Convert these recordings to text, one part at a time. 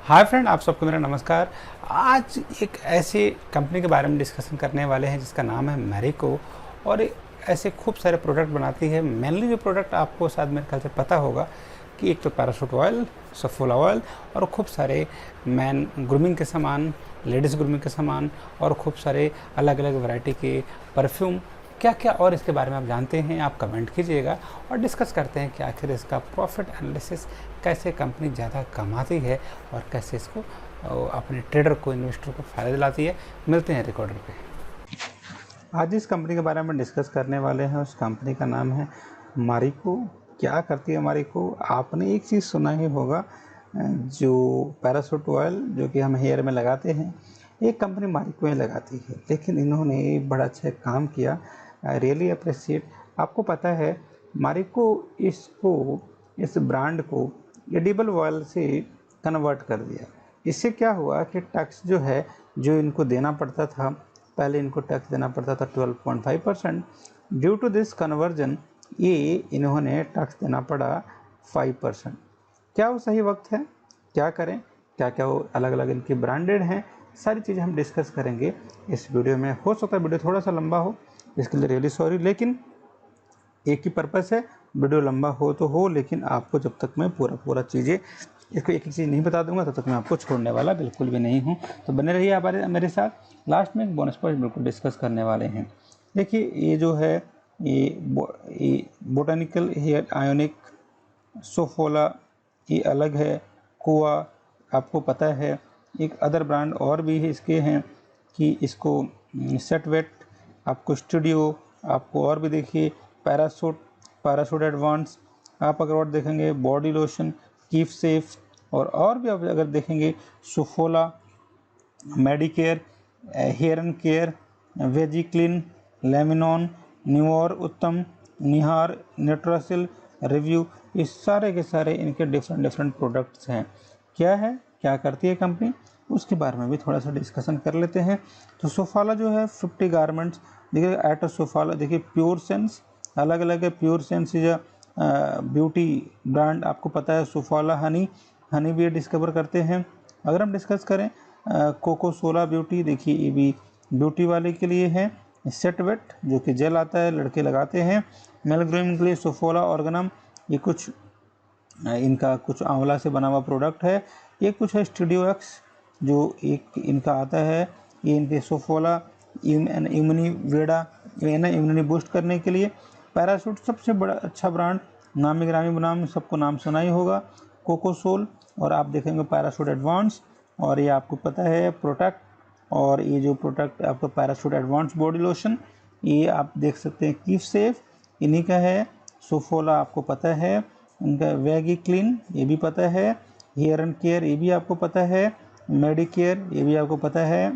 Hi friend, आप सबको मेरा नमस्कार। आज एक ऐसी कंपनी के बारे में डिस्कशन करने वाले हैं जिसका नाम है मैरिको और ऐसे खूब सारे प्रोडक्ट बनाती है। मेनली जो प्रोडक्ट आपको शायद मेरे ख्याल से पता होगा कि एक तो पैराशूट ऑयल, सफोला ऑयल और खूब सारे मैन ग्रूमिंग के सामान, लेडीज़ ग्रूमिंग के सामान और खूब सारे अलग अलग वैरायटी के परफ्यूम। क्या क्या और इसके बारे में आप जानते हैं, आप कमेंट कीजिएगा और डिस्कस करते हैं कि आखिर इसका प्रॉफिट एनालिसिस कैसे कंपनी ज़्यादा कमाती है और कैसे इसको अपने ट्रेडर को, इन्वेस्टर को फ़ायदा दिलाती है। मिलते हैं रिकॉर्डर पे। आज जिस कंपनी के बारे में डिस्कस करने वाले हैं उस कंपनी का नाम है मारिको। क्या करती है मारिको? आपने एक चीज़ सुना ही होगा, जो पैराशूट ऑयल जो कि हम हेयर में लगाते हैं, एक कंपनी मारिको ही लगाती है। लेकिन इन्होंने बड़ा अच्छा काम किया, रियली अप्रिशिएट। आपको पता है मारिको इस ब्रांड को एडिबल ऑयल से कन्वर्ट कर दिया। इससे क्या हुआ कि टैक्स जो है, जो इनको देना पड़ता था, पहले इनको टैक्स देना पड़ता था 12.5%। ड्यू टू दिस कन्वर्जन ये इन्होंने टैक्स देना पड़ा 5%। क्या वो सही वक्त है? क्या करें? क्या क्या वो अलग अलग इनकी ब्रांडेड हैं, सारी चीज़ें हम डिस्कस करेंगे इस वीडियो में। हो सकता है वीडियो थोड़ा सा लंबा हो, इसके लिए रियली सॉरी, लेकिन एक ही पर्पस है, वीडियो लंबा हो तो हो, लेकिन आपको जब तक मैं पूरा चीज़ें इसको एक एक चीज़ नहीं बता दूंगा तब तक मैं आपको छोड़ने वाला बिल्कुल भी नहीं हूं। तो बने रहिए आप मेरे साथ। लास्ट में एक बोनस पॉइंट बिल्कुल डिस्कस करने वाले हैं। देखिए ये जो है ये बोटानिकल हेयर आयोनिक सोफोला, ये अलग है। कोआ आपको पता है। एक अदर ब्रांड और भी है इसके हैं कि इसको सेटवेट, आपको स्टूडियो, आपको और भी देखिए पैराशूट एडवांस, आप अगर और देखेंगे बॉडी लोशन, कीप सेफ, और भी आप अगर देखेंगे Saffola, Medicare, hair and care, veggie clean, लेमिनॉन, न्यूऔर उत्तम, निहार, नेट्रासिल, रिव्यू, ये सारे के सारे इनके डिफरेंट प्रोडक्ट्स हैं। क्या है, क्या करती है कंपनी, उसके बारे में भी थोड़ा सा डिस्कशन कर लेते हैं। तो सोफाला जो है 50 गारमेंट्स, देखिए एट सोफाला, देखिए प्योर सेंस अलग अलग है। Pure sense is beauty brand, आपको पता है। सोफाला हनी भी डिस्कवर करते हैं। अगर हम डिस्कस करें कोको सोला ब्यूटी, देखिए ये भी ब्यूटी वाले के लिए है। सेटवेट जो कि जेल आता है, लड़के लगाते हैं। मेल ग्रूमिंग के लिए सोफोला ऑर्गेनम, ये कुछ इनका कुछ आंवला से बना हुआ प्रोडक्ट है। ये कुछ है स्टूडियो एक्स, जो एक इनका आता है। ये इनके सोफोला इम्यूनी वेडा, इम्यूनिटी बूस्ट करने के लिए। पैराशूट सबसे बड़ा अच्छा ब्रांड, नामी ग्रामी नाम सबको नाम सुना ही होगा, कोकोसोल। और आप देखेंगे पैराशूट एडवांस, और ये आपको पता है प्रोटेक्ट। और ये जो प्रोडक्ट आपका पैराशूट एडवांस बॉडी लोशन, ये आप देख सकते हैं कीप सेफ, इन्हीं का है। सोफोला आपको पता है, उनका वेगी क्लीन ये भी पता है। हेयर एंड केयर ये भी आपको पता है। मेडिकेयर ये भी आपको पता है।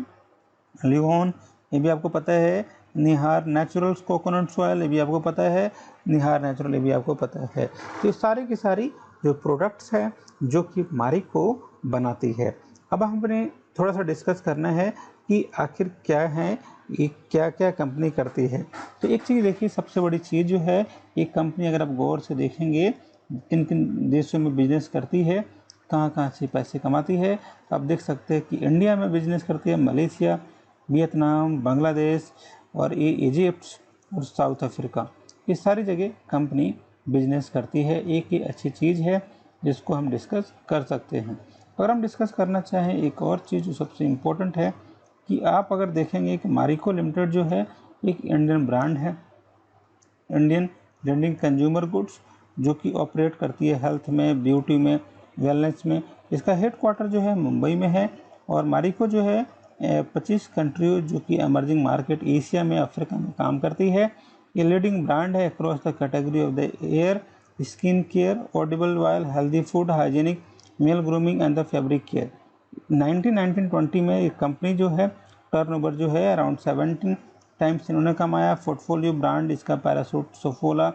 लियोन ये भी आपको पता है। निहार नेचुरल्स कोकोनट सॉयल ये भी आपको पता है। निहार नेचुरल ये भी आपको पता है। तो ये सारी की सारी जो प्रोडक्ट्स हैं जो कि मारिको बनाती है। अब हमने थोड़ा सा डिस्कस करना है कि आखिर क्या है, ये क्या क्या कंपनी करती है। तो एक चीज़ देखिए, सबसे बड़ी चीज़ जो है, एक कंपनी अगर आप गौर से देखेंगे किन किन देशों में बिजनेस करती है, कहाँ कहाँ से पैसे कमाती है, तो आप देख सकते हैं कि इंडिया में बिजनेस करती है, मलेशिया, वियतनाम, बांग्लादेश और ये इजिप्ट और साउथ अफ्रीका, ये सारी जगह कंपनी बिजनेस करती है। एक ही अच्छी चीज़ है जिसको हम डिस्कस कर सकते हैं। अगर हम डिस्कस करना चाहें एक और चीज़ जो सबसे इम्पोर्टेंट है, कि आप अगर देखेंगे कि मारिको लिमिटेड जो है एक इंडियन ब्रांड है, इंडियन ब्रांडिंग कंज्यूमर गुड्स, जो कि ऑपरेट करती है हेल्थ में, ब्यूटी में, वेलनेस में। इसका हेडक्वार्टर जो है मुंबई में है। और मारिको जो है 25 कंट्री जो कि एमर्जिंग मार्केट एशिया में, अफ्रीका में काम करती है। ये लीडिंग ब्रांड है across the category of the hair, skin care, edible oil, healthy food, hygienic, male grooming and the fabric care. 1920 में ये कंपनी जो है टर्नओवर जो है अराउंड 17 टाइम्स इन्होंने कमाया। पोर्टफोलियो ब्रांड इसका Parachute, Saffola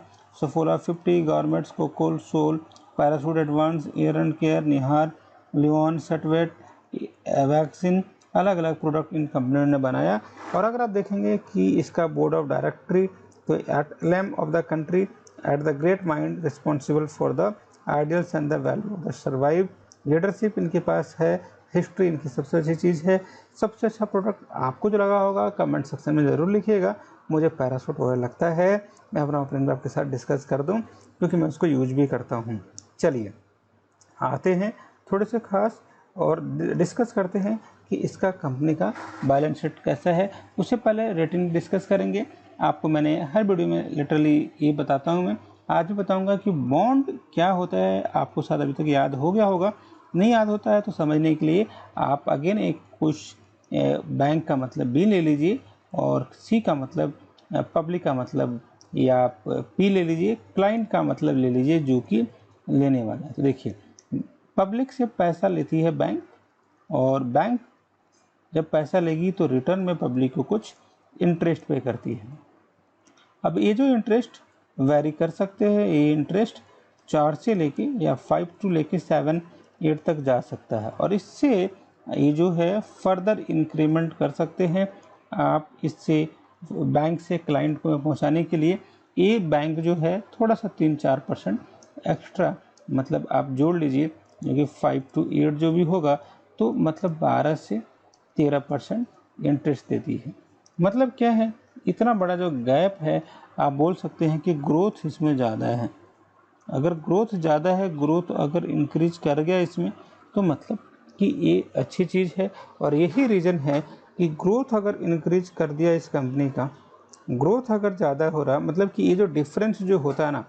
50 garments, coco soul, Parachute advance, hair and care, Nihar, लियोन, सेटवेट, वैक्सीन, अलग अलग प्रोडक्ट इन कंपनियों ने बनाया। और अगर आप देखेंगे कि इसका बोर्ड ऑफ डायरेक्टरी, तो at helm of the country, at the great mind responsible for the ideals and the value of the survive leadership इनके पास है, हिस्ट्री इनकी सबसे अच्छी चीज़ है। सबसे अच्छा प्रोडक्ट आपको जो लगा होगा कमेंट सेक्शन में ज़रूर लिखिएगा। मुझे पैराशूट ऑयल लगता है, मैं अपना ओपिनियन आपके साथ डिस्कस कर दूं क्योंकि मैं उसको यूज भी करता हूं। चलिए आते हैं थोड़े से खास और डिस्कस करते हैं कि इसका कंपनी का बैलेंस शीट कैसा है। उससे पहले रेटिंग डिस्कस करेंगे। आपको मैंने हर वीडियो में लिटरली ये बताता हूँ, मैं आज भी बताऊँगा कि बॉन्ड क्या होता है। आपको शायद अभी तक याद हो गया होगा, नहीं याद होता है तो समझने के लिए आप अगेन एक कुछ बैंक का मतलब बी ले लीजिए और सी का मतलब पब्लिक का मतलब, या आप पी ले लीजिए, क्लाइंट का मतलब ले लीजिए जो कि लेने वाला है। तो देखिए पब्लिक से पैसा लेती है बैंक, और बैंक जब पैसा लेगी तो रिटर्न में पब्लिक को कुछ इंटरेस्ट पे करती है। अब ये जो इंटरेस्ट वैरी कर सकते हैं, ये इंटरेस्ट 4 से लेके या 5 टू लेके 7 8 तक जा सकता है, और इससे ये जो है फर्दर इंक्रीमेंट कर सकते हैं आप इससे बैंक से क्लाइंट को पहुंचाने के लिए। ये बैंक जो है थोड़ा सा 3-4% एक्स्ट्रा मतलब आप जोड़ लीजिए, जो कि 5 to 8 जो भी होगा तो मतलब 12 से 13% इंटरेस्ट देती है। मतलब क्या है, इतना बड़ा जो गैप है, आप बोल सकते हैं कि ग्रोथ इसमें ज़्यादा है। अगर ग्रोथ ज़्यादा है, ग्रोथ अगर इंक्रीज कर गया इसमें, तो मतलब कि ये अच्छी चीज़ है। और यही रीज़न है कि ग्रोथ अगर इंक्रीज कर दिया इस कंपनी का, ग्रोथ अगर ज़्यादा हो रहा, मतलब कि ये जो डिफरेंस जो होता है ना,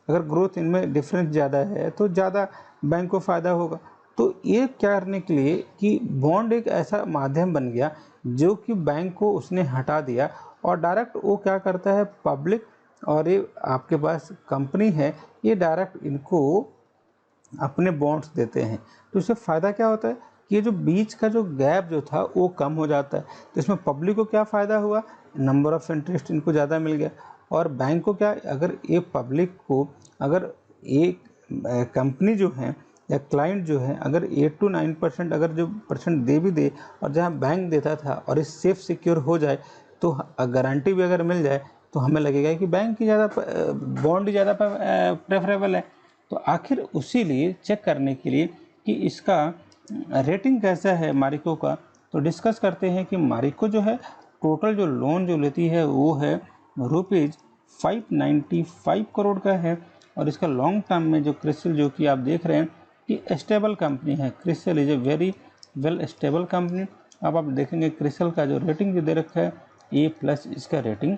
अगर ग्रोथ इनमें डिफरेंस ज़्यादा है तो ज़्यादा बैंक को फ़ायदा होगा। तो ये क्या करने के लिए कि बॉन्ड एक ऐसा माध्यम बन गया जो कि बैंक को उसने हटा दिया, और डायरेक्ट वो क्या करता है, पब्लिक और ये आपके पास कंपनी है, ये डायरेक्ट इनको अपने बॉन्ड्स देते हैं। तो इससे फ़ायदा क्या होता है कि ये जो बीच का जो गैप जो था वो कम हो जाता है। तो इसमें पब्लिक को क्या फ़ायदा हुआ, नंबर ऑफ़ इंटरेस्ट इनको ज़्यादा मिल गया। और बैंक को क्या, अगर ये पब्लिक को अगर एक कंपनी जो है या क्लाइंट जो है अगर 8 to 9% अगर जो परसेंट दे भी दे, और जहाँ बैंक देता था और इस सेफ सिक्योर हो जाए, तो गारंटी भी अगर मिल जाए, तो हमें लगेगा कि बैंक की ज़्यादा बॉन्ड ज़्यादा प्रेफरेबल है। तो आखिर उसी लिए चेक करने के लिए कि इसका रेटिंग कैसा है मारिको का, तो डिस्कस करते हैं कि मारिको जो है टोटल जो लोन जो लेती है वो है ₹595 करोड़ का है। और इसका लॉन्ग टर्म में जो क्रिसिल जो कि आप देख रहे हैं कि स्टेबल कंपनी है, CRISIL is a very well stable company. अब आप देखेंगे क्रिसिल का जो रेटिंग जो दे रखा है A+ इसका रेटिंग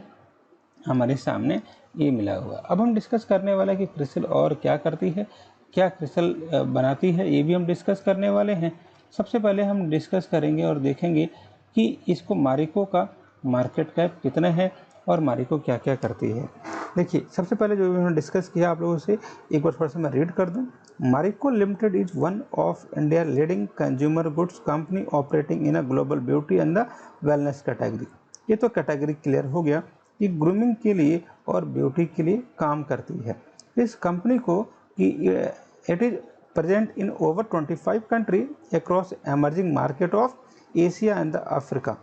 हमारे सामने ये मिला हुआ। अब हम डिस्कस करने वाले हैं कि क्रिसिल और क्या करती है, क्या क्रिसिल बनाती है, ये भी हम डिस्कस करने वाले हैं। सबसे पहले हम डिस्कस करेंगे और देखेंगे कि इसको मारिको का मार्केट कैप कितना है और मारिको क्या क्या करती है। देखिए सबसे पहले जो हमने डिस्कस किया आप लोगों से, एक बार थोड़ा सा मैं रीड कर दूं। Marico limited is one of India leading consumer goods company operating in a global beauty and the wellness category. ये तो कैटेगरी क्लियर हो गया कि ग्रूमिंग के लिए और ब्यूटी के लिए काम करती है। इस कंपनी को कि it is present in over 25 country across emerging market of Asia and the Africa.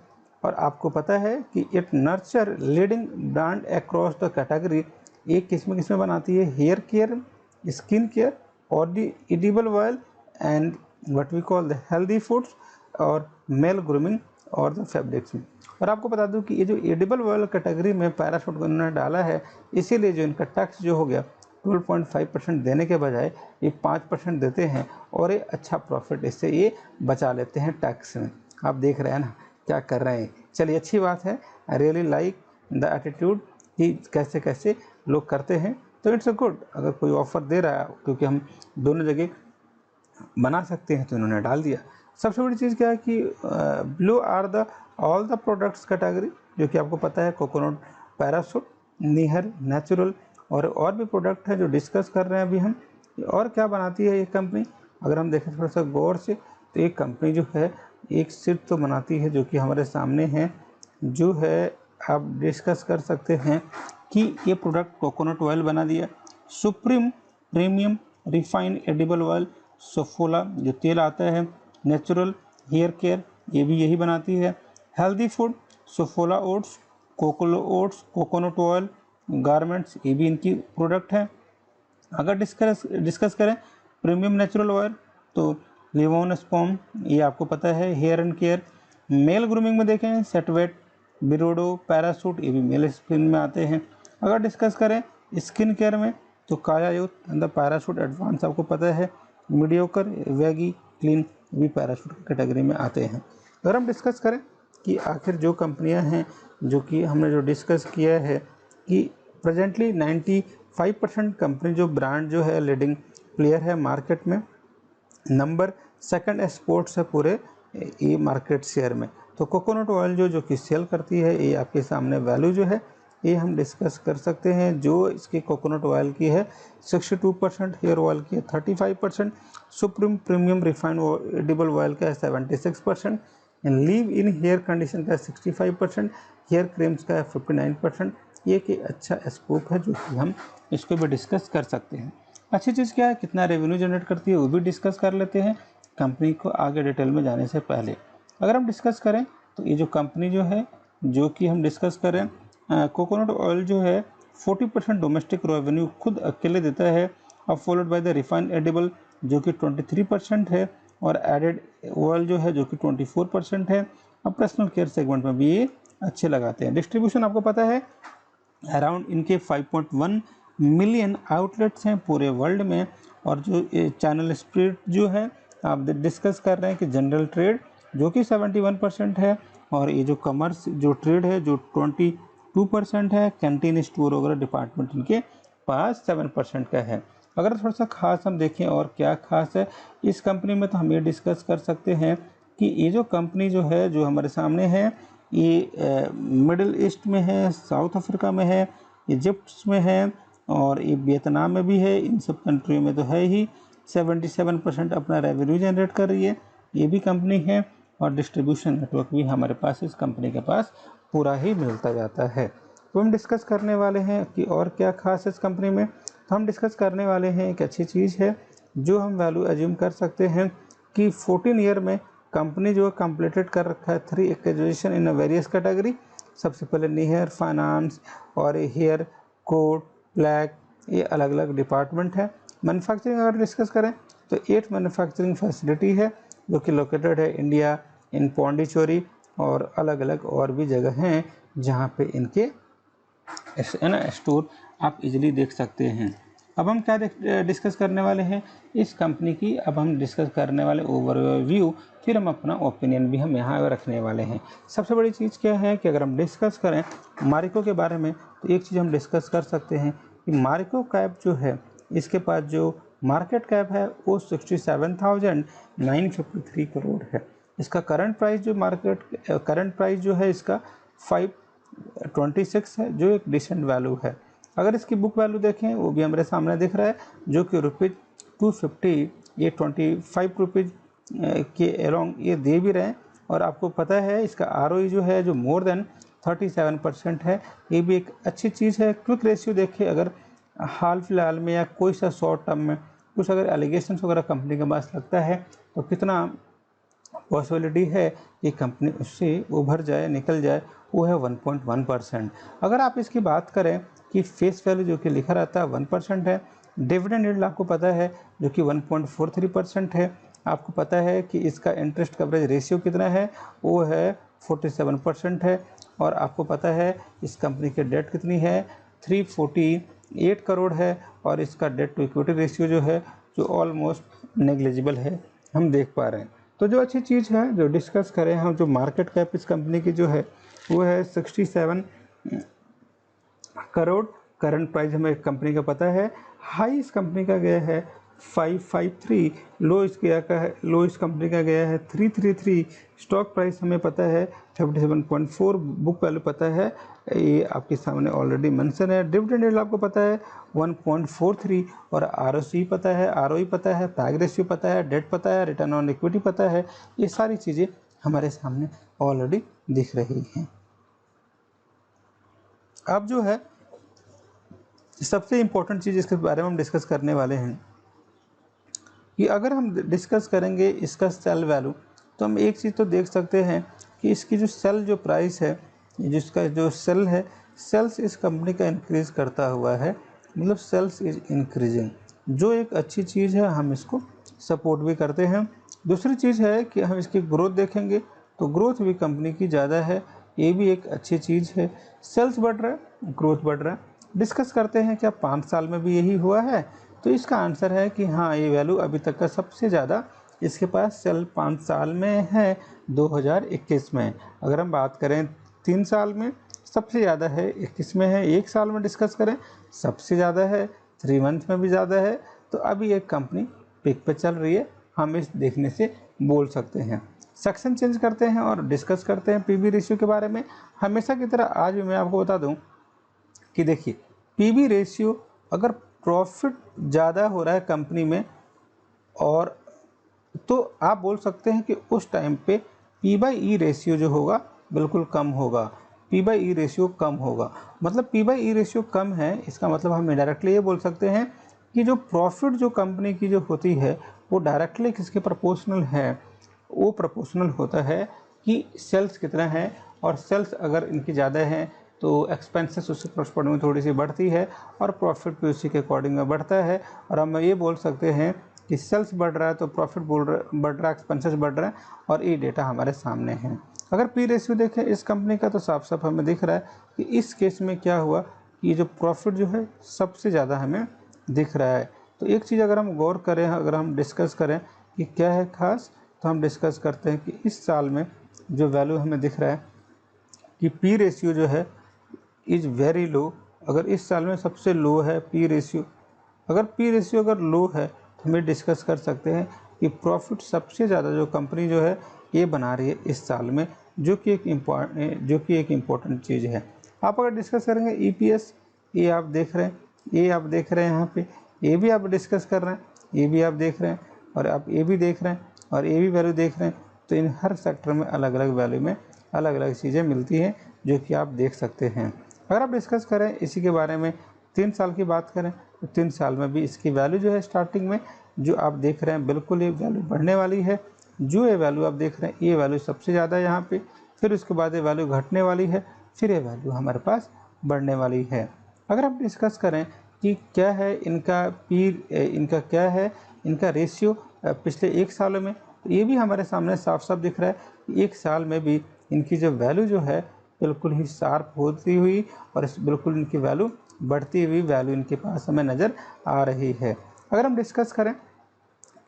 और आपको पता है कि it nurture leading brand across the category. एक किस्म बनाती है हेयर केयर, स्किन केयर और the edible oil and what we call the healthy foods और मेल ग्रूमिंग और द फैब्रिक्स में। और आपको बता दूं कि ये जो एडिबल ऑयल कैटेगरी में पैराशूट उन्होंने डाला है, इसीलिए जो इनका टैक्स जो हो गया 12.5% देने के बजाय ये 5% देते हैं, और ये अच्छा प्रॉफिट इससे ये बचा लेते हैं टैक्स में। आप देख रहे हैं ना क्या कर रहे हैं। चलिए अच्छी बात है, I really like the attitude कि कैसे कैसे लोग करते हैं। तो इट्स अ गुड, अगर कोई ऑफ़र दे रहा है क्योंकि हम दोनों जगह बना सकते हैं तो इन्होंने डाल दिया। सबसे बड़ी चीज़ क्या है कि below are the all the products category, जो कि आपको पता है कोकोनट, पैराशूट, निहर, नेचुरल और भी प्रोडक्ट हैं जो डिस्कस कर रहे हैं अभी हम। और क्या बनाती है ये कंपनी, अगर हम देखें थोड़ा सा गौर से, तो एक कंपनी जो है एक सिर्फ तो बनाती है जो कि हमारे सामने है, जो है आप डिस्कस कर सकते हैं कि ये प्रोडक्ट कोकोनट ऑयल बना दिया, supreme premium refined edible oil, Saffola जो तेल आता है, नेचुरल हेयर केयर ये भी यही बनाती है, हेल्दी फूड सोफोला ओट्स, कोकोलो ओट्स, कोकोनट ऑयल, गारमेंट्स ये भी इनकी प्रोडक्ट है। अगर डिस्कस करें प्रीमियम नेचुरल ऑयल, तो लिवोन स्पॉम, ये आपको पता है। Hair and care, male grooming में देखें सेटवेट, बिरोडो, पैरासूट, ये भी मेल स्किन में आते हैं। अगर डिस्कस करें स्किन केयर में तो काया youth and the parachute advance आपको पता है। मीडियोकर, वेगी, क्लीन भी पैरासूट कैटेगरी में आते हैं। अगर हम डिस्कस करें कि आखिर जो कंपनियां हैं जो कि हमने जो डिस्कस किया है कि प्रेजेंटली 95% कंपनी जो ब्रांड जो है लीडिंग प्लेयर है मार्केट में, नंबर सेकंड एक्सपोर्ट्स है पूरे ये मार्केट शेयर में। तो कोकोनट ऑयल जो कि सेल करती है, ये आपके सामने वैल्यू जो है ये हम डिस्कस कर सकते हैं। जो इसकी कोकोनट ऑयल की है 62%, हेयर ऑयल की है 35%, supreme premium refined edible oil का है 76%, लीव इन हेयर कंडीशन का है 65%, हेयर क्रीम्स का है 59%। ये कि अच्छा स्कोप है जो कि हम इसको भी डिस्कस कर सकते हैं। अच्छी चीज़ क्या है, कितना रेवेन्यू जनरेट करती है वो भी डिस्कस कर लेते हैं कंपनी को आगे डिटेल में जाने से पहले। अगर हम डिस्कस करें तो ये जो कंपनी जो है जो कि हम डिस्कस करें कोकोनट ऑयल जो है 40% डोमेस्टिक रेवेन्यू खुद अकेले देता है, अब followed by the refined edible जो कि 23% है, और एडेड ऑयल जो है जो कि 24% है। अब पर्सनल केयर सेगमेंट में भी ये अच्छे लगाते हैं। डिस्ट्रीब्यूशन आपको पता है अराउंड इनके 5.1 मिलियन आउटलेट्स हैं पूरे वर्ल्ड में, और जो चैनल स्प्लिट जो है आप डिस्कस कर रहे हैं कि जनरल ट्रेड जो कि 71% है, और ये जो कमर्स जो ट्रेड है जो 22% है, कैंटीन स्टोर वगैरह डिपार्टमेंट इनके पास 7% का है। अगर थोड़ा सा खास हम देखें और क्या खास है इस कंपनी में, तो हम ये डिस्कस कर सकते हैं कि ये जो कंपनी जो है जो हमारे सामने है ये मिडिल ईस्ट में है, साउथ अफ्रीका में है, इजिप्ट में है, और ये वियतनाम में भी है। इन सब कंट्रियों में तो है ही। 77% अपना रेवेन्यू जनरेट कर रही है ये भी कंपनी है, और डिस्ट्रीब्यूशन नेटवर्क भी हमारे पास इस कंपनी के पास पूरा ही मिलता जाता है। तो हम डिस्कस करने वाले हैं कि और क्या खास है इस कंपनी में। तो हम डिस्कस करने वाले हैं एक अच्छी चीज़ है जो हम वैल्यू एज्यूम कर सकते हैं कि 14 ईयर में कंपनी जो कंप्लीटेड कर रखा है 3 एक्विजिशन इन वेरियस कैटेगरी। सबसे पहले नियर फाइनेंस और हेयर कोड ब्लैक, ये अलग अलग डिपार्टमेंट है। मैन्युफैक्चरिंग अगर डिस्कस करें तो 8 मैन्युफैक्चरिंग फैसिलिटी है जो कि लोकेटेड है इंडिया, इन पौंडीचेरी, और अलग अलग और भी जगह हैं जहाँ पे इनके स्टोर आप इजीली देख सकते हैं। अब हम क्या डिस्कस करने वाले हैं इस कंपनी की, अब हम डिस्कस करने वाले ओवरव्यू, फिर हम अपना ओपिनियन भी हम यहाँ रखने वाले हैं। सबसे बड़ी चीज़ क्या है कि अगर हम डिस्कस करें मारिको के बारे में तो एक चीज़ हम डिस्कस कर सकते हैं कि मारिको कैप जो है इसके पास जो मार्केट कैप है वो 67,953 करोड़ है। इसका करंट प्राइस जो है इसका 526 है जो एक डिसेंट वैल्यू है। अगर इसकी बुक वैल्यू देखें वो भी हमारे सामने दिख रहा है जो कि ₹250, ये 25 रुपीज़ के अलोंग ये दे भी रहे हैं। और आपको पता है इसका ROE जो है जो मोर देन 37% है, ये भी एक अच्छी चीज़ है। क्विक रेशियो देखें अगर हाल फिलहाल में या कोई सा शॉर्ट टर्म में कुछ अगर एलिगेशंस वगैरह कंपनी के पास लगता है तो कितना पॉसिबिलिटी है कि कंपनी उससे उभर जाए निकल जाए, वो है 1.1%। अगर आप इसकी बात करें कि फेस वैल्यू जो कि लिखा रहता है 1% है, डिविडेंड यील्ड आपको पता है जो कि 1.43% है। आपको पता है कि इसका इंटरेस्ट कवरेज रेशियो कितना है, वो है 47% है। और आपको पता है इस कंपनी की डेट कितनी है, 348 करोड़ है, और इसका डेट टू इक्विटी रेशियो जो है जो ऑलमोस्ट नेग्लिजिबल है हम देख पा रहे हैं। तो जो अच्छी चीज़ है जो डिस्कस करें हम, जो मार्केट कैप इस कंपनी की जो है वो है 67 करोड़। करंट प्राइस हमें कंपनी का पता है। हाई इस कंपनी का गया है 553, लो इस कंपनी का गया है 333। स्टॉक प्राइस हमें पता है 57.4, बुक वैल्यू पता है ये आपके सामने ऑलरेडी मेंशन है। डिविडेंड यील्ड आपको पता है 1.43, और ROC पता है, ROE पता है, पैग रेशियो पता है, डेट पता है, रिटर्न ऑन इक्विटी पता है। ये सारी चीज़ें हमारे सामने ऑलरेडी दिख रही हैं। अब जो है सबसे इम्पोर्टेंट चीज़ इसके बारे में हम डिस्कस करने वाले हैं कि अगर हम डिस्कस करेंगे इसका सेल वैल्यू, तो हम एक चीज़ तो देख सकते हैं कि इसकी जो सेल जो प्राइस है, जिसका जो सेल है, सेल्स इस कंपनी का इंक्रीज़ करता हुआ है, मतलब सेल्स इज इंक्रीजिंग, जो एक अच्छी चीज़ है। हम इसको सपोर्ट भी करते हैं। दूसरी चीज़ है कि हम इसकी ग्रोथ देखेंगे तो ग्रोथ भी कंपनी की ज़्यादा है, ये भी एक अच्छी चीज़ है। सेल्स बढ़ रहा है, ग्रोथ बढ़ रहा है। डिस्कस करते हैं क्या 5 साल में भी यही हुआ है? तो इसका आंसर है कि हाँ, ये वैल्यू अभी तक का सबसे ज़्यादा इसके पास सेल 5 साल में है 2021 में। अगर हम बात करें 3 साल में, सबसे ज़्यादा है 21 में है। 1 साल में डिस्कस करें, सबसे ज़्यादा है, 3 मंथ में भी ज़्यादा है। तो अभी एक कंपनी पिक पे चल रही है, हम इस देखने से बोल सकते हैं। सेक्शन चेंज करते हैं और डिस्कस करते हैं पीबी रेशियो के बारे में। हमेशा की तरह आज भी मैं आपको बता दूं कि देखिए, पीबी रेशियो अगर प्रॉफिट ज़्यादा हो रहा है कंपनी में, और तो आप बोल सकते हैं कि उस टाइम पे पी बाई ई रेशियो जो होगा बिल्कुल कम होगा। पी बाई ई रेशियो कम होगा, मतलब पी बाई ई रेशियो कम है, इसका मतलब हम इनडायरेक्टली ये बोल सकते हैं कि जो प्रॉफिट जो कंपनी की जो होती है वो डायरेक्टली किसके प्रोपोर्शनल है? वो प्रोपोर्शनल होता है कि सेल्स कितना है, और सेल्स अगर इनकी ज़्यादा है तो एक्सपेंसेस उसके करस्पॉन्डिंग में थोड़ी सी बढ़ती है और प्रॉफिट भी उसी के अकॉर्डिंग में बढ़ता है। और हम ये बोल सकते हैं कि सेल्स बढ़ रहा है तो प्रॉफिट बढ़ रहा है, एक्सपेंसेस बढ़ रहा है, और ये डेटा हमारे सामने है। अगर पी रेशियो देखें इस कंपनी का तो साफ साफ हमें दिख रहा है कि इस केस में क्या हुआ कि जो प्रॉफिट जो है सबसे ज़्यादा हमें दिख रहा है। तो एक चीज़ अगर हम गौर करें, अगर हम डिस्कस करें कि क्या है खास, तो हम डिस्कस करते हैं कि इस साल में जो वैल्यू हमें दिख रहा है कि पी रेशियो जो है इज़ वेरी लो। अगर इस साल में सबसे लो है पी रेशियो, अगर पी रेशियो अगर लो है तो हमें डिस्कस कर सकते हैं कि प्रॉफिट सबसे ज़्यादा जो कंपनी जो है ये बना रही है इस साल में, जो कि एक इम्पॉर्टेंट चीज़ है। आप अगर डिस्कस करेंगे ईपीएस, ये आप देख रहे हैं, ये आप देख रहे हैं यहाँ पे, ये भी आप डिस्कस कर रहे हैं, ये भी आप देख रहे हैं, और आप ये भी देख रहे हैं, और ये भी वैल्यू देख रहे हैं। तो इन हर सेक्टर में अलग अलग वैल्यू में अलग अलग चीज़ें मिलती हैं जो कि आप देख सकते हैं। अगर आप डिस्कस करें इसी के बारे में 3 साल की बात करें तो 3 साल में भी इसकी वैल्यू जो है स्टार्टिंग में जो आप देख रहे हैं बिल्कुल ये वैल्यू बढ़ने वाली है। जो ये वैल्यू आप देख रहे हैं ये वैल्यू सबसे ज़्यादा है यहाँ पे, फिर उसके बाद ये वैल्यू घटने वाली है, फिर ये वैल्यू हमारे पास बढ़ने वाली है। अगर आप डिस्कस करें कि क्या है इनका क्या है इनका रेशियो पिछले 1 सालों में, तो ये भी हमारे सामने साफ साफ दिख रहा है कि 1 साल में भी इनकी जो वैल्यू जो है बिल्कुल ही शार्प होती हुई और बिल्कुल इनकी वैल्यू बढ़ती हुई वैल्यू इनके पास हमें नज़र आ रही है। अगर हम डिस्कस करें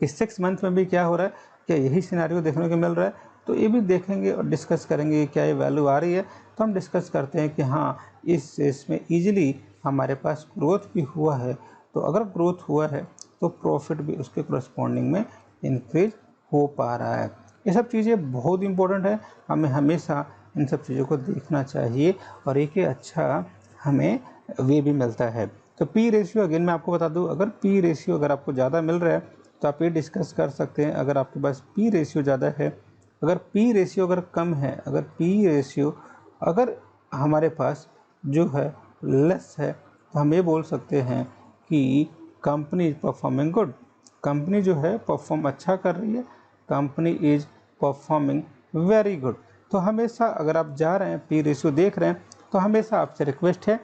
कि 6 मंथ में भी क्या हो रहा है, क्या यही सिनारियो देखने को मिल रहा है, तो ये भी देखेंगे और डिस्कस करेंगे क्या ये वैल्यू आ रही है। तो हम डिस्कस करते हैं कि हाँ, इसमें ईजिली हमारे पास ग्रोथ भी हुआ है। तो अगर ग्रोथ हुआ है तो प्रॉफिट भी उसके करस्पॉन्डिंग में इंक्रीज हो पा रहा है। ये सब चीज़ें बहुत इंपॉर्टेंट है, हमें हमेशा इन सब चीज़ों को देखना चाहिए, और एक अच्छा हमें वे भी मिलता है। तो पी रेशियो अगेन मैं आपको बता दूं, अगर पी रेशियो अगर आपको ज़्यादा मिल रहा है तो आप ये डिस्कस कर सकते हैं। अगर आपके पास पी रेशियो ज़्यादा है, अगर पी रेशियो अगर कम है, अगर पी रेशियो अगर हमारे पास जो है लेस है, तो हम ये बोल सकते हैं कि company is performing good, company जो है परफॉर्म अच्छा कर रही है, company is performing very good. तो हमेशा अगर आप जा रहे हैं पी रेशियो देख रहे हैं तो हमेशा आपसे रिक्वेस्ट है,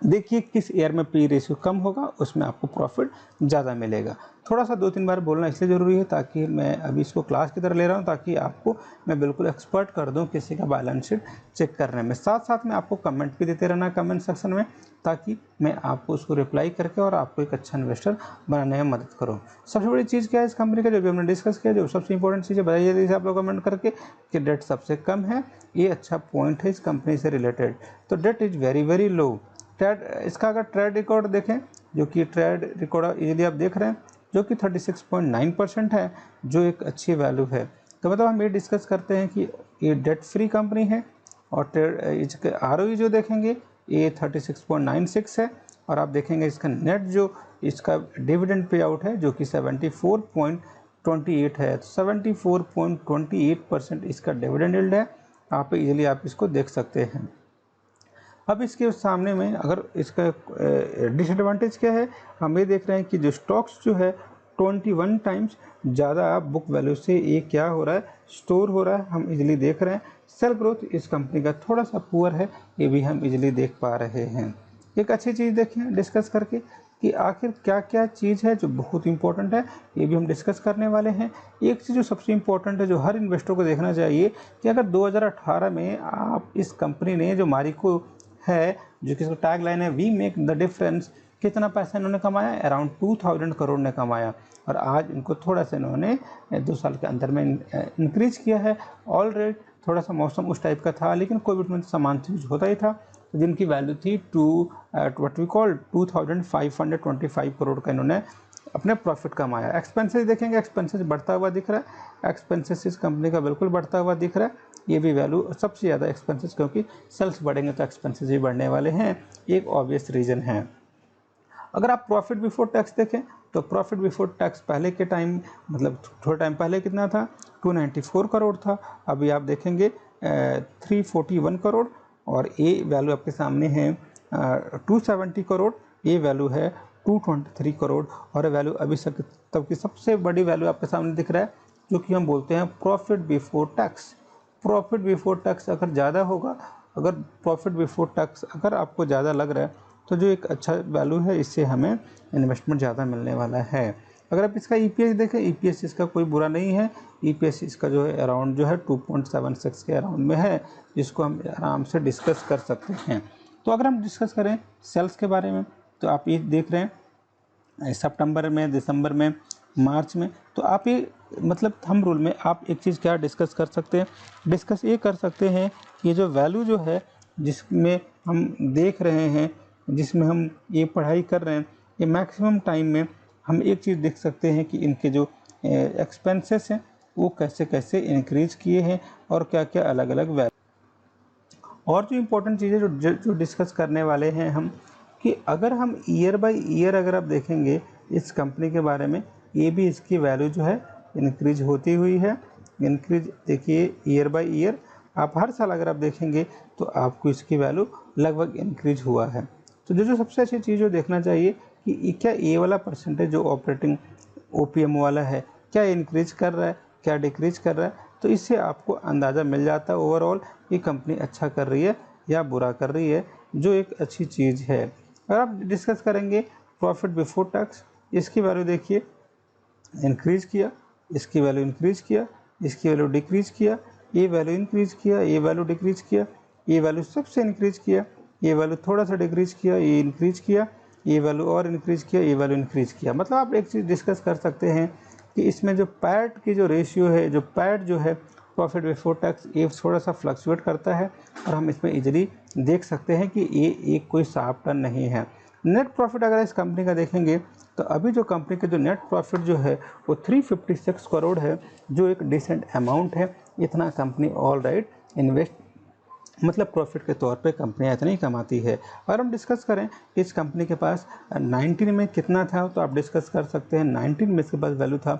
देखिए किस ईयर में पी रेशियो कम होगा उसमें आपको प्रॉफिट ज़्यादा मिलेगा। थोड़ा सा 2-3 बार बोलना इसलिए ज़रूरी है ताकि मैं अभी इसको क्लास की तरह ले रहा हूँ, ताकि आपको मैं बिल्कुल एक्सपर्ट कर दूँ किसी का बैलेंस शीट चेक करने में। साथ साथ में आपको कमेंट भी देते रहना कमेंट सेक्शन में, ताकि मैं आपको उसको रिप्लाई करके और आपको एक अच्छा इन्वेस्टर बनाने में मदद करूँ। सबसे बड़ी चीज़ क्या है इस कंपनी का, जो भी हमने डिस्कस किया, जो सबसे इंपॉर्टेंट चीज़ है बताइए जैसे आप लोग कमेंट करके कि डेट सबसे कम है, ये अच्छा पॉइंट है इस कंपनी से रिलेटेड। तो that is very very low. Trade इसका अगर ट्रेड रिकॉर्ड देखें, जो कि ट्रेड रिकॉर्ड इजीली आप देख रहे हैं, जो कि 36.9% है, जो एक अच्छी वैल्यू है। तो मतलब हम ये डिस्कस करते हैं कि ये डेट फ्री कंपनी है, और ट्रेड इसके आरओई जो देखेंगे ये 36.96 है, और आप देखेंगे इसका नेट जो इसका डिविडेंड पे आउट है जो कि 74.28 है। 74.28% इसका डिविडेंड यील्ड है, आप इजीली आप इसको देख सकते हैं। अब इसके सामने में अगर इसका डिसएडवांटेज क्या है, हम ये देख रहे हैं कि जो स्टॉक्स जो है 21 टाइम्स ज़्यादा बुक वैल्यू से ये क्या हो रहा है, स्टोर हो रहा है, हम इजीली देख रहे हैं। सेल ग्रोथ इस कंपनी का थोड़ा सा पुअर है, ये भी हम इजीली देख पा रहे हैं। एक अच्छी चीज़ देखें डिस्कस करके कि आखिर क्या क्या चीज़ है जो बहुत इंपॉर्टेंट है, ये भी हम डिस्कस करने वाले हैं। एक चीज़ जो सबसे इम्पोर्टेंट है, जो हर इन्वेस्टर को देखना चाहिए, कि अगर 2018 में आप इस कंपनी ने जो मारिको है, जो कि इसका टैग लाइन है वी मेक द डिफरेंस, कितना पैसा इन्होंने कमाया, अराउंड 2000 करोड़ ने कमाया। और आज इनको थोड़ा सा इन्होंने 2 साल के अंदर में इंक्रीज किया है। ऑलरेडी थोड़ा सा मौसम उस टाइप का था, लेकिन कोविड में सामान तो यूज होता ही था, जिनकी वैल्यू थी व्हाट वी कॉल 2525 करोड़ का इन्होंने अपने प्रॉफिट कमाया। एक्सपेंसेस देखेंगे, एक्सपेंसेस बढ़ता हुआ दिख रहा है, एक्सपेंसेस इस कंपनी का बिल्कुल बढ़ता हुआ दिख रहा है। ये भी वैल्यू सबसे ज़्यादा एक्सपेंसेस, क्योंकि सेल्स बढ़ेंगे तो एक्सपेंसेस भी बढ़ने वाले हैं, एक ऑब्वियस रीज़न है। अगर आप प्रॉफिट बिफोर टैक्स देखें तो प्रॉफिट बिफोर टैक्स पहले के टाइम, मतलब थोड़ा टाइम पहले कितना था, 294 करोड़ था। अभी आप देखेंगे 341 करोड़, और ये वैल्यू आपके सामने है 270 करोड़, ये वैल्यू है 223 करोड़। और वैल्यू अभी तब की सबसे बड़ी वैल्यू आपके सामने दिख रहा है, जो कि हम बोलते हैं profit before tax. Profit before tax अगर ज़्यादा होगा, अगर प्रॉफिट बिफोर टैक्स अगर आपको ज़्यादा लग रहा है, तो जो एक अच्छा वैल्यू है, इससे हमें इन्वेस्टमेंट ज़्यादा मिलने वाला है। अगर आप इसका ईपीएस देखें, ईपीएस इसका कोई बुरा नहीं है, ईपीएस इसका जो है अराउंड जो है 2.76 के अराउंड में है, जिसको हम आराम से डिस्कस कर सकते हैं। तो अगर हम डिस्कस करें सेल्स के बारे में, तो आप ये देख रहे हैं सितंबर में, दिसंबर में, मार्च में, तो आप ये मतलब थंब रूल में आप एक चीज़ क्या डिस्कस कर सकते हैं, डिस्कस ये कर सकते हैं कि ये जो वैल्यू जो है, जिसमें हम देख रहे हैं, जिसमें हम ये पढ़ाई कर रहे हैं, ये मैक्सिमम टाइम में हम एक चीज़ देख सकते हैं कि इनके जो एक्सपेंसेस हैं वो कैसे कैसे इंक्रीज किए हैं, और क्या क्या अलग अलग वैल्यू। और जो इम्पोर्टेंट चीज़ें जो डिस्कस करने वाले हैं हम, कि अगर हम ईयर बाय ईयर अगर आप देखेंगे इस कंपनी के बारे में, ये भी इसकी वैल्यू जो है इंक्रीज होती हुई है। इंक्रीज देखिए ईयर बाय ईयर, आप हर साल अगर आप देखेंगे तो आपको इसकी वैल्यू लगभग इंक्रीज हुआ है। तो जो सबसे अच्छी चीज़ जो देखना चाहिए कि क्या ये वाला परसेंटेज जो ऑपरेटिंग ओपीएम वाला है, क्या इंक्रीज कर रहा है, क्या डिक्रीज कर रहा है, तो इससे आपको अंदाज़ा मिल जाता है ओवरऑल ये कंपनी अच्छा कर रही है या बुरा कर रही है, जो एक अच्छी चीज़ है। अगर आप डिस्कस करेंगे प्रॉफिट बिफोर टैक्स, इसकी वैल्यू देखिए इंक्रीज किया, इसकी वैल्यू इंक्रीज किया, इसकी वैल्यू डिक्रीज किया, ये वैल्यू इंक्रीज किया, ये वैल्यू डिक्रीज किया, ये वैल्यू सबसे इंक्रीज किया, ये वैल्यू थोड़ा सा डिक्रीज किया, ये इंक्रीज किया, ये वैल्यू और इंक्रीज किया, ये वैल्यू इंक्रीज किया। मतलब आप एक चीज़ डिस्कस कर सकते हैं कि इसमें जो पैट की जो रेशियो है, जो पैट जो है प्रॉफिट बिफोर टैक्स, ये थोड़ा सा फ्लक्चुएट करता है, और हम इसमें इजीली देख सकते हैं कि ये एक कोई साफ टर्न नहीं है। नेट प्रॉफिट अगर इस कंपनी का देखेंगे, तो अभी जो कंपनी के जो नेट प्रॉफिट जो है वो 356 करोड़ है, जो एक डिसेंट अमाउंट है। इतना कंपनी ऑल राइट इन्वेस्ट, मतलब प्रॉफिट के तौर पे कंपनियाँ इतनी कमाती है। और हम डिस्कस करें कि इस कंपनी के पास 19 में कितना था, तो आप डिस्कस कर सकते हैं 19 में इसके पास वैल्यू था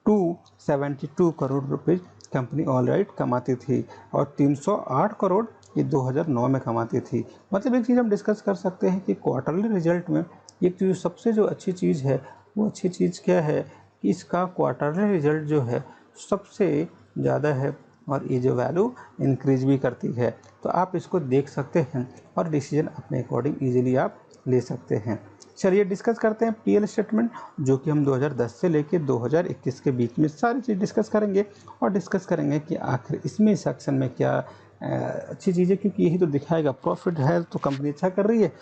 272 करोड़ रुपये कंपनी ऑल राइट कमाती थी, और 308 करोड़ ये 2009 में कमाती थी। मतलब एक चीज़ हम डिस्कस कर सकते हैं कि क्वार्टरली रिजल्ट में एक चीज़ सबसे जो अच्छी चीज़ है, वो अच्छी चीज़ क्या है कि इसका क्वार्टरली रिजल्ट जो है सबसे ज़्यादा है, और ये जो वैल्यू इंक्रीज भी करती है। तो आप इसको देख सकते हैं और डिसीजन अपने अकॉर्डिंग इजीली आप ले सकते हैं। चलिए डिस्कस करते हैं पीएल स्टेटमेंट, जो कि हम 2010 से लेकर 2021 के बीच में सारी चीज़ डिस्कस करेंगे, और डिस्कस करेंगे कि आखिर इसमें सेक्शन में क्या अच्छी चीज़ है, क्योंकि यही तो दिखाएगा प्रॉफिट है तो कंपनी अच्छा कर रही है,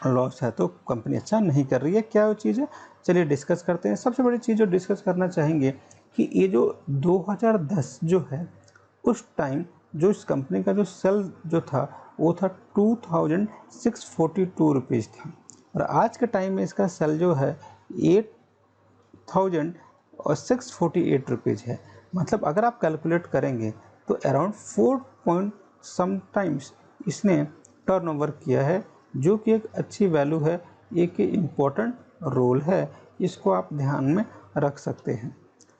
लॉस है तो कंपनी अच्छा नहीं कर रही है, क्या वो चीज़ है। चलिए डिस्कस करते हैं। सबसे बड़ी चीज़ जो डिस्कस करना चाहेंगे कि ये जो 2010 जो है, उस टाइम जो इस कंपनी का जो सेल जो था वो था 2642 रुपीज़ था, और आज के टाइम में इसका सेल जो है 8648 रुपीज़ है। मतलब अगर आप कैलकुलेट करेंगे तो अराउंड 4 पॉइंट समटाइम्स इसने टर्नओवर किया है, जो कि एक अच्छी वैल्यू है, एक इम्पोर्टेंट रोल है, इसको आप ध्यान में रख सकते हैं।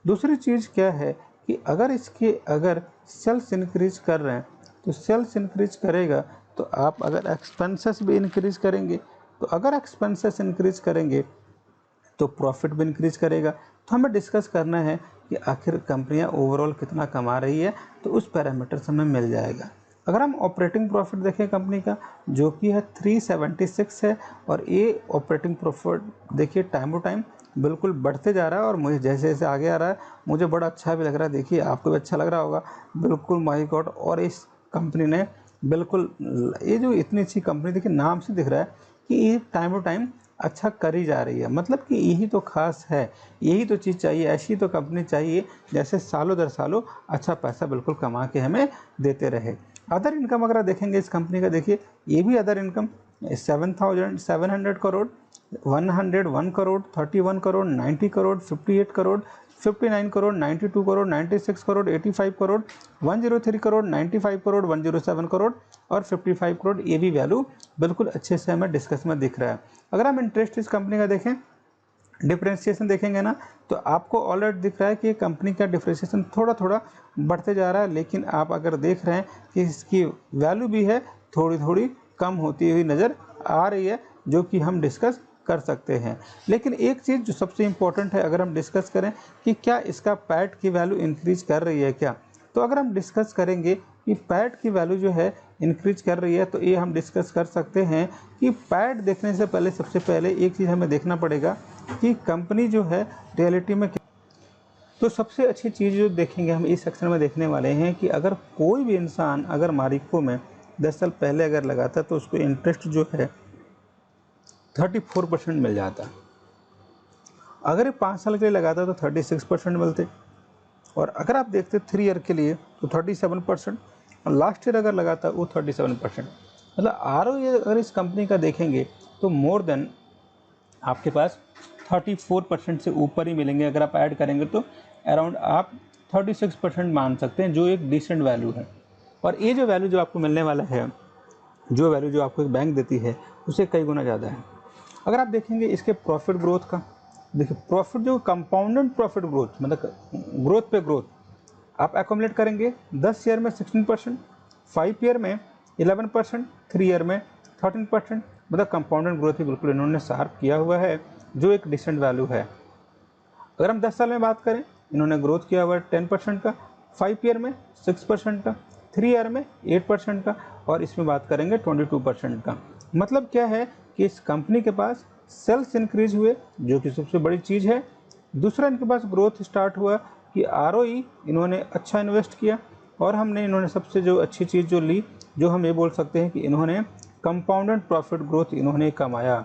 दूसरी चीज़ क्या है कि अगर इसके अगर सेल्स इंक्रीज कर रहे हैं, तो सेल्स इंक्रीज करेगा तो आप अगर एक्सपेंसेस भी इंक्रीज करेंगे, तो अगर एक्सपेंसेस इंक्रीज करेंगे तो प्रॉफिट भी इंक्रीज करेगा। तो हमें डिस्कस करना है कि आखिर कंपनियां ओवरऑल कितना कमा रही है, तो उस पैरामीटर्स हमें मिल जाएगा। अगर हम ऑपरेटिंग प्रॉफिट देखें कंपनी का, जो कि है 376 है, और ये ऑपरेटिंग प्रॉफिट देखिए टाइम टू टाइम बिल्कुल बढ़ते जा रहा है, और मुझे जैसे जैसे आगे आ रहा है मुझे बड़ा अच्छा भी लग रहा है। देखिए आपको भी अच्छा लग रहा होगा, बिल्कुल माय गॉड। और इस कंपनी ने बिल्कुल, ये जो इतनी अच्छी कंपनी, देखिए नाम से दिख रहा है कि ये टाइम टू टाइम अच्छा करी जा रही है। मतलब कि यही तो खास है, यही तो चीज़ चाहिए, ऐसी तो कंपनी चाहिए जैसे सालों दर सालों अच्छा पैसा बिल्कुल कमा के हमें देते रहे। अदर इनकम अगर देखेंगे इस कंपनी का, देखिए ये भी अदर इनकम 7,700 करोड़, 101 करोड़, 31 करोड़, 90 करोड़, 58 करोड़, 59 करोड़, 92 करोड़, 96 करोड़, 85 करोड़, 103 करोड़, 95 करोड़, 107 करोड़ और 55 करोड़। ये भी वैल्यू बिल्कुल अच्छे से हमें डिस्कस में दिख रहा है। अगर हम इंटरेस्ट इस कंपनी का देखें, डिफ्रेंशिएशन देखेंगे ना, तो आपको ऑलरेडी दिख रहा है कि कंपनी का डिफ्रेंशिएशन थोड़ा थोड़ा बढ़ते जा रहा है। लेकिन आप अगर देख रहे हैं कि इसकी वैल्यू भी है थोड़ी थोड़ी कम होती हुई नज़र आ रही है, जो कि हम डिस्कस कर सकते हैं। लेकिन एक चीज़ जो सबसे इम्पोर्टेंट है, अगर हम डिस्कस करें कि क्या इसका पैट की वैल्यू इंक्रीज कर रही है क्या, तो अगर हम डिस्कस करेंगे कि पैट की वैल्यू जो है इंक्रीज कर रही है, तो ये हम डिस्कस कर सकते हैं कि पैट देखने से पहले सबसे पहले एक चीज़ हमें देखना पड़ेगा कि कंपनी जो है रियलिटी में। तो सबसे अच्छी चीज़ जो देखेंगे हम इस सेक्शन में देखने वाले हैं कि अगर कोई भी इंसान अगर मारिको में 10 साल पहले अगर लगाता तो उसको इंटरेस्ट जो है 34% मिल जाता। अगर ये 5 साल के लिए लगाता तो 36% मिलते, और अगर आप देखते 3 ईयर के लिए तो 37%, और लास्ट ईयर अगर लगाता वो 37%। मतलब ROE अगर इस कंपनी का देखेंगे तो मोर देन आपके पास 34% से ऊपर ही मिलेंगे। अगर आप ऐड करेंगे तो अराउंड आप 36% मान सकते हैं, जो एक डिसेंट वैल्यू है। और ये जो वैल्यू जो आपको मिलने वाला है, जो वैल्यू जो आपको एक बैंक देती है, उससे कई गुना ज़्यादा है। अगर आप देखेंगे इसके प्रॉफिट ग्रोथ का, देखिए प्रॉफिट जो कंपाउंडेड प्रॉफिट ग्रोथ, मतलब ग्रोथ पे ग्रोथ आप एकोमुलेट करेंगे 10 ईयर में 16%, 5 ईयर में 11%, 3 ईयर में 13%। मतलब कंपाउंडेड ग्रोथ ही बिल्कुल इन्होंने शार्प किया हुआ है, जो एक डिसेंट वैल्यू है। अगर हम 10 साल में बात करें, इन्होंने ग्रोथ किया हुआ है 10% का, 5 ईयर में 6% का, 3 ईयर में 8% का, और इसमें बात करेंगे 22% का। मतलब क्या है कि इस कंपनी के पास सेल्स इंक्रीज हुए, जो कि सबसे बड़ी चीज़ है। दूसरा, इनके पास ग्रोथ स्टार्ट हुआ कि ROE इन्होंने अच्छा इन्वेस्ट किया, और हमने इन्होंने सबसे जो अच्छी चीज़ जो ली, जो हम ये बोल सकते हैं कि इन्होंने कंपाउंडेड प्रॉफिट ग्रोथ इन्होंने कमाया।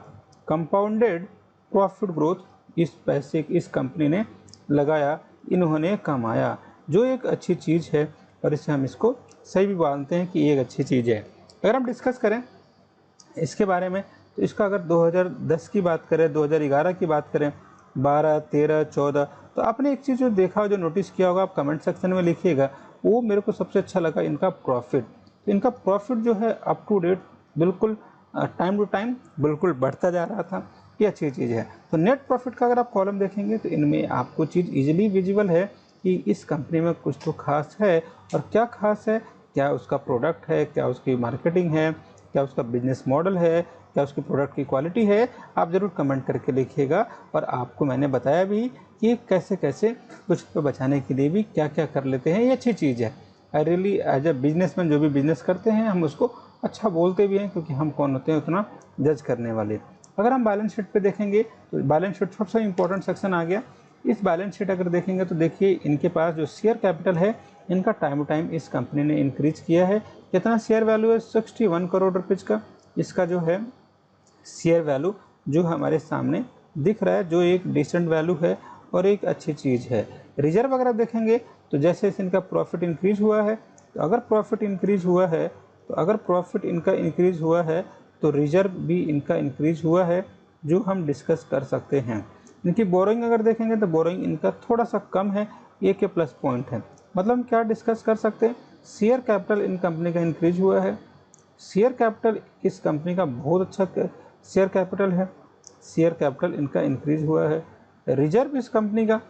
कंपाउंडेड प्रॉफिट ग्रोथ इस पैसे इस कंपनी ने लगाया, इन्होंने कमाया, जो एक अच्छी चीज़ है, और इससे हम इसको सही भी मानते हैं कि ये एक अच्छी चीज़ है। अगर हम डिस्कस करें इसके बारे में, तो इसका अगर 2010 की बात करें, 2011 की बात करें, 12, 13, 14, तो आपने एक चीज़ जो देखा, जो नोटिस किया होगा, आप कमेंट सेक्शन में लिखिएगा। वो मेरे को सबसे अच्छा लगा इनका प्रॉफिट। तो इनका प्रॉफिट जो है अप टू डेट बिल्कुल टाइम टू टाइम बिल्कुल बढ़ता जा रहा था, ये अच्छी चीज़ है। तो नेट प्रॉफिट का अगर आप कॉलम देखेंगे तो इनमें आपको चीज़ इजीली विजिबल है कि इस कंपनी में कुछ तो खास है। और क्या खास है, क्या उसका प्रोडक्ट है, क्या उसकी मार्केटिंग है, क्या उसका बिजनेस मॉडल है, क्या उसकी प्रोडक्ट की क्वालिटी है, आप ज़रूर कमेंट करके लिखिएगा। और आपको मैंने बताया भी कि कैसे कैसे कुछ पे बचाने के लिए भी क्या क्या कर लेते हैं, ये अच्छी चीज़ है। I really as a businessman जो भी बिजनेस करते हैं, हम उसको अच्छा बोलते भी हैं, क्योंकि हम कौन होते हैं उतना जज करने वाले। अगर हम बैलेंस शीट पे देखेंगे तो बैलेंस शीट सबसे इंपॉर्टेंट सेक्शन आ गया। इस बैलेंस शीट अगर देखेंगे तो देखिए इनके पास जो शेयर कैपिटल है, इनका टाइम टू टाइम इस कंपनी ने इंक्रीज किया है। कितना शेयर वैल्यू है, 61 करोड़ रुपीज़ का इसका जो है शेयर वैल्यू जो हमारे सामने दिख रहा है, जो एक डिसेंट वैल्यू है और एक अच्छी चीज़ है। रिजर्व अगर आप देखेंगे तो जैसे इनका प्रॉफिट इंक्रीज हुआ है, तो अगर प्रॉफिट इंक्रीज हुआ है, तो अगर प्रॉफिट इनका इंक्रीज हुआ है तो रिजर्व भी इनका इंक्रीज हुआ है, जो हम डिस्कस कर सकते हैं। इनकी बोरोइंग अगर देखेंगे तो बोरोइंग इनका थोड़ा सा कम है, एक के प्लस पॉइंट है। मतलब हम क्या डिस्कस कर सकते हैं, शेयर कैपिटल इन कंपनी का इंक्रीज हुआ है। शेयर कैपिटल इस कंपनी का बहुत अच्छा शेयर कैपिटल है, शेयर कैपिटल इनका इंक्रीज हुआ है। रिजर्व इस कंपनी का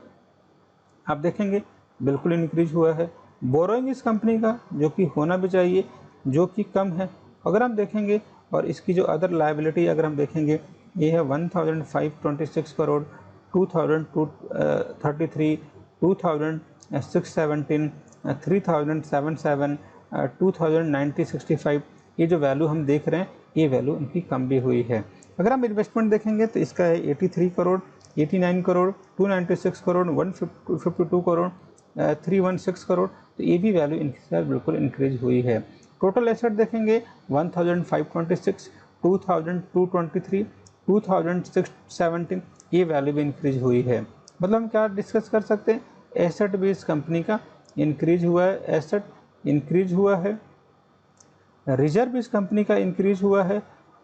आप देखेंगे बिल्कुल इंक्रीज हुआ है। बोरोइंग इस कंपनी का जो कि होना भी चाहिए, जो कि कम है अगर हम देखेंगे। और इसकी जो अदर लायबिलिटी अगर हम देखेंगे, ये है 1526 करोड़, 2233, 2617, 3077, 2090-65 ये जो वैल्यू हम देख रहे हैं ये वैल्यू इनकी कम भी हुई है। अगर हम इन्वेस्टमेंट देखेंगे तो इसका है 83 करोड़, 89 करोड़, 296 करोड़, 152 करोड़, 316 करोड़, तो ये भी वैल्यू इनके साथ बिल्कुल इंक्रीज हुई है। टोटल एसेट देखेंगे 1526, 2223, 2617, ये वैल्यू भी इंक्रीज हुई है। मतलब हम क्या डिस्कस कर सकते हैं, एसेट भी इस कंपनी का इंक्रीज हुआ है, एसेट इंक्रीज हुआ है, रिजर्व इस कंपनी का इंक्रीज हुआ है,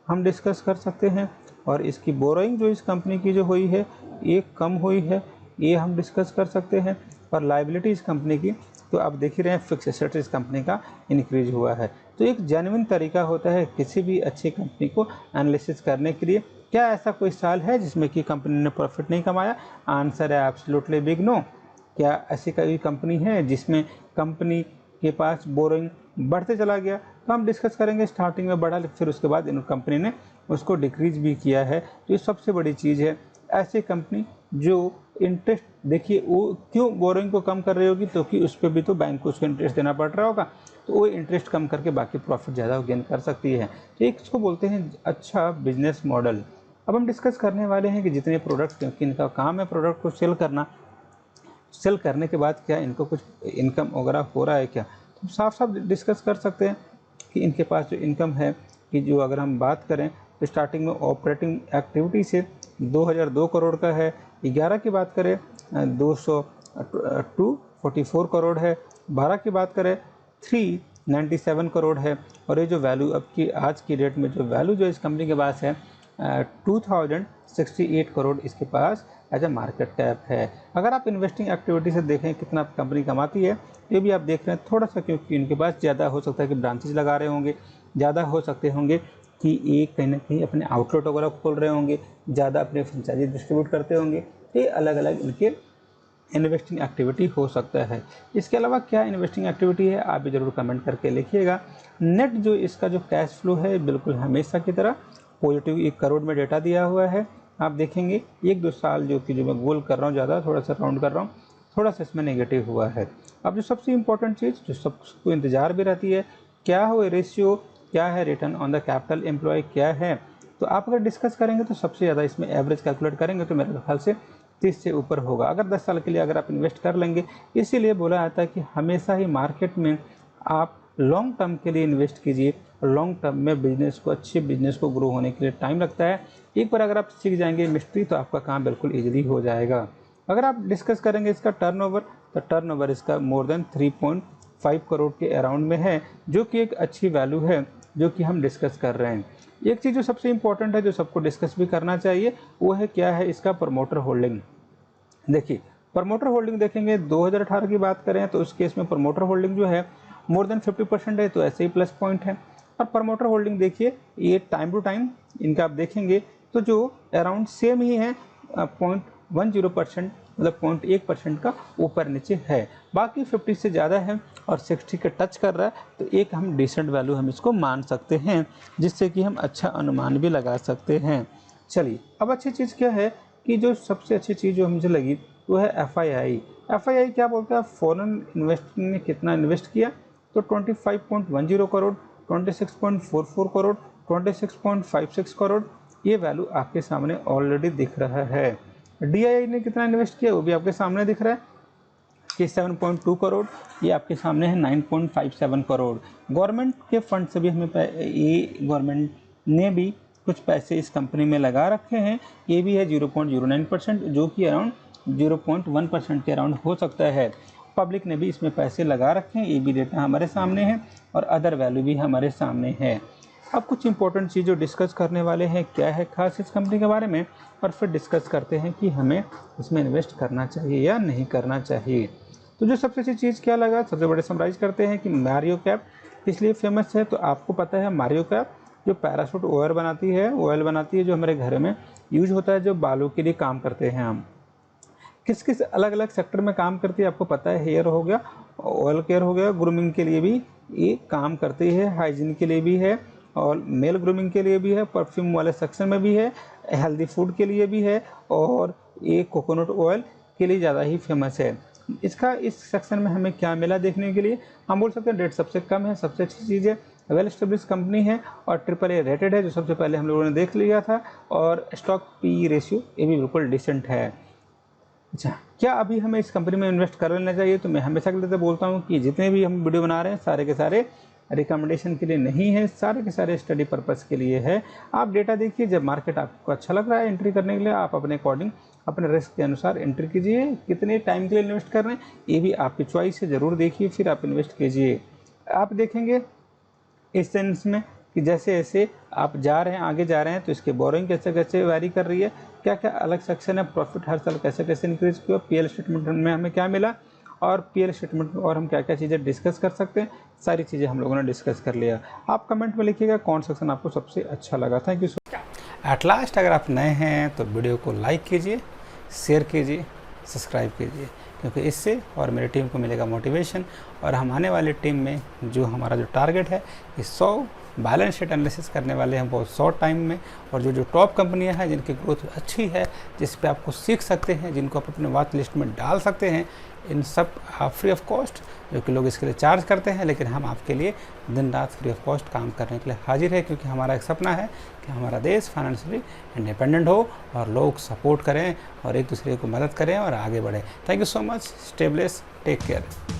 हम डिस्कस कर सकते हैं। और इसकी बोरोइंग जो इस कंपनी की जो हुई है ये कम हुई है, ये हम डिस्कस कर सकते हैं। और लाइबिलिटी इस कंपनी की तो आप देख ही रहे हैं, फिक्स एसेट इस कंपनी का इंक्रीज हुआ है। तो एक जेन्युइन तरीका होता है किसी भी अच्छी कंपनी को एनालिसिस करने के लिए। क्या ऐसा कोई साल है जिसमें कि कंपनी ने प्रॉफिट नहीं कमाया? आंसर है एब्सोल्युटली बिग नो। क्या ऐसी कोई कंपनी है जिसमें कंपनी के पास बोरोइंग बढ़ते चला गया? तो हम डिस्कस करेंगे, स्टार्टिंग में बढ़ा फिर उसके बाद इन कंपनी ने उसको डिक्रीज भी किया है। तो ये सबसे बड़ी चीज़ है। ऐसी कंपनी जो इंटरेस्ट, देखिए वो क्यों बोरोइंग को कम कर रही होगी, तो कि उस पर भी तो बैंक को उसको इंटरेस्ट देना पड़ रहा होगा, तो वो इंटरेस्ट कम करके बाकी प्रॉफिट ज़्यादा गेन कर सकती है। तो एक इसको बोलते हैं अच्छा बिजनेस मॉडल। अब हम डिस्कस करने वाले हैं कि जितने प्रोडक्ट, क्योंकि इनका काम है प्रोडक्ट को सेल करना, सेल करने के बाद क्या इनको कुछ इनकम वगैरह हो रहा है क्या, तो साफ साफ डिस्कस कर सकते हैं कि इनके पास जो इनकम है कि जो अगर हम बात करें तो स्टार्टिंग में ऑपरेटिंग एक्टिविटी से 2002 करोड़ का है, 11 की बात करें 244 करोड़ है, 12 की बात करें 397 करोड़ है। और ये जो वैल्यू अब की आज की डेट में जो वैल्यू जो इस कंपनी के पास है 2068 करोड़ इसके पास एज अ मार्केट कैप है। अगर आप इन्वेस्टिंग एक्टिविटी से देखें कितना कंपनी कमाती है, ये भी आप देख रहे हैं थोड़ा सा, क्योंकि इनके पास ज़्यादा हो सकता है कि ब्रांचेज लगा रहे होंगे, ज़्यादा हो सकते होंगे कि ये कहीं ना कहीं अपने आउटलेट वगैरह खोल रहे होंगे, ज़्यादा अपने फ्रेंचाइजी डिस्ट्रीब्यूट करते होंगे। तो ये अलग अलग इनके इन्वेस्टिंग एक्टिविटी हो सकता है। इसके अलावा क्या इन्वेस्टिंग एक्टिविटी है आप भी ज़रूर कमेंट करके लिखिएगा। नेट जो इसका जो कैश फ्लो है बिल्कुल हमेशा की तरह पॉजिटिव 1 करोड़ में डेटा दिया हुआ है। आप देखेंगे 1-2 साल जो कि जो मैं गोल कर रहा हूँ, ज़्यादा थोड़ा सा राउंड कर रहा हूँ, थोड़ा सा इसमें नेगेटिव हुआ है। अब जो सबसे इम्पोर्टेंट चीज़ जो सबको इंतज़ार भी रहती है, क्या हो रेशियो, क्या है return on the capital employ, क्या है। तो आप अगर डिस्कस करेंगे तो सबसे ज़्यादा इसमें एवरेज कैलकुलेट करेंगे तो मेरे ख्याल से 30 से ऊपर होगा, अगर 10 साल के लिए अगर आप इन्वेस्ट कर लेंगे। इसीलिए बोला जाता है कि हमेशा ही मार्केट में आप लॉन्ग टर्म के लिए इन्वेस्ट कीजिए। लॉन्ग टर्म में बिजनेस को, अच्छे बिजनेस को ग्रो होने के लिए टाइम लगता है। एक बार अगर आप सीख जाएंगे मिस्ट्री तो आपका काम बिल्कुल ईजिली हो जाएगा। अगर आप डिस्कस करेंगे इसका टर्नओवर, तो टर्नओवर इसका मोर देन 3.5 करोड़ के अराउंड में है, जो कि एक अच्छी वैल्यू है जो कि हम डिस्कस कर रहे हैं। एक चीज़ जो सबसे इम्पोर्टेंट है जो सबको डिस्कस भी करना चाहिए वो है क्या है इसका प्रमोटर होल्डिंग। देखिए प्रमोटर होल्डिंग देखेंगे 2018 की बात करें तो उस केस में प्रमोटर होल्डिंग जो है मोर देन 50% है, तो ऐसे ही प्लस पॉइंट है। और प्रमोटर होल्डिंग देखिए ये टाइम टू टाइम इनका आप देखेंगे तो जो अराउंड सेम ही है 0.10%, मतलब 0.1% का ऊपर नीचे है। बाकी 50 से ज़्यादा है और 60 का टच कर रहा है, तो एक हम डिसेंट वैल्यू हम इसको मान सकते हैं, जिससे कि हम अच्छा अनुमान भी लगा सकते हैं। चलिए अब अच्छी चीज़ क्या है कि जो सबसे अच्छी चीज़ जो मुझे लगी वो है FII। FII क्या बोलता है, फॉरेन इन्वेस्टर ने कितना इन्वेस्ट किया, तो 25.10 करोड़, 26.44 करोड़, 26.56 करोड़, ये वैल्यू आपके सामने ऑलरेडी दिख रहा है। DII ने कितना इन्वेस्ट किया वो भी आपके सामने दिख रहा है कि 7.2 करोड़, ये आपके सामने है 9.57 करोड़। गवर्नमेंट के फंड से भी हमें ये गवर्नमेंट ने भी कुछ पैसे इस कंपनी में लगा रखे हैं, ये भी है 0.09%, जो कि अराउंड 0.1% के अराउंड हो सकता है। पब्लिक ने भी इसमें पैसे लगा रखे हैं, ये भी डेटा हमारे सामने है और अदर वैल्यू भी हमारे सामने है। अब कुछ इंपॉर्टेंट चीज़ जो डिस्कस करने वाले हैं क्या है खास इस कंपनी के बारे में, और फिर डिस्कस करते हैं कि हमें इसमें इन्वेस्ट करना चाहिए या नहीं करना चाहिए। तो जो सबसे अच्छी चीज़ क्या लगा, सबसे बड़े समराइज करते हैं कि मारियो कैप इसलिए फेमस है, तो आपको पता है मारियो कैप जो पैराशूट ऑयल बनाती है जो हमारे घर में यूज होता है, जो बालों के लिए काम करते हैं हम। किस किस अलग अलग सेक्टर में काम करती है आपको पता है, हेयर हो गया, ऑयल केयर हो गया, ग्रूमिंग के लिए भी ये काम करती है, हाइजीन के लिए भी है और मेल ग्रूमिंग के लिए भी है, परफ्यूम वाले सेक्शन में भी है, हेल्दी फूड के लिए भी है और ये कोकोनट ऑयल के लिए ज़्यादा ही फेमस है। इसका इस सेक्शन में हमें क्या मिला देखने के लिए, हम बोल सकते हैं रेट सबसे कम है, सबसे अच्छी चीज़ है, वेल एस्टेब्लिश कंपनी है और AAA रेटेड है, जो सबसे पहले हम लोगों ने देख लिया था, और स्टॉक PE रेशियो ये भी बिल्कुल डिसेंट है। अच्छा, क्या अभी हमें इस कंपनी में इन्वेस्ट कर लेना चाहिए? तो मैं हमेशा के लिए बोलता हूँ कि जितने भी हम वीडियो बना रहे हैं सारे के सारे रिकमेंडेशन के लिए नहीं है, सारे के सारे स्टडी पर्पस के लिए है। आप डेटा देखिए, जब मार्केट आपको अच्छा लग रहा है एंट्री करने के लिए, आप अपने अकॉर्डिंग अपने रिस्क के अनुसार एंट्री कीजिए। कितने टाइम के लिए इन्वेस्ट कर रहे हैं ये भी आपकी चॉइस है, ज़रूर देखिए फिर आप इन्वेस्ट कीजिए। आप देखेंगे इस सेंस में कि जैसे जैसे आप जा रहे हैं, आगे जा रहे हैं, तो इसके बोरोइंग कैसे कैसे वैरी कर रही है, क्या क्या अलग सेक्शन है, प्रॉफिट हर साल कैसे कैसे इंक्रीज किया, PL स्टेटमेंट में हमें क्या मिला, और PL स्टेटमेंट में और हम क्या क्या चीज़ें डिस्कस कर सकते हैं, सारी चीज़ें हम लोगों ने डिस्कस कर लिया। आप कमेंट में लिखिएगा कौन सेक्शन आपको सबसे अच्छा लगा। Thank you so much. At last अगर आप नए हैं तो वीडियो को लाइक कीजिए, शेयर कीजिए, सब्सक्राइब कीजिए, क्योंकि इससे और मेरी टीम को मिलेगा मोटिवेशन, और हम आने वाली टीम में जो हमारा जो टारगेट है कि 100 बैलेंस शीट एनालिसिस करने वाले हैं बहुत शॉर्ट टाइम में, और जो टॉप कंपनियां हैं जिनकी ग्रोथ अच्छी है, जिस पे आपको सीख सकते हैं, जिनको आप अपने वॉच लिस्ट में डाल सकते हैं, इन सब आप फ्री ऑफ कॉस्ट, जो कि लोग इसके लिए चार्ज करते हैं, लेकिन हम आपके लिए दिन रात फ्री ऑफ कॉस्ट काम करने के लिए हाजिर है, क्योंकि हमारा एक सपना है कि हमारा देश फाइनेंशियली इंडिपेंडेंट हो और लोग सपोर्ट करें और एक दूसरे को मदद करें और आगे बढ़ें। Thank you so much. Stay blessed, take care.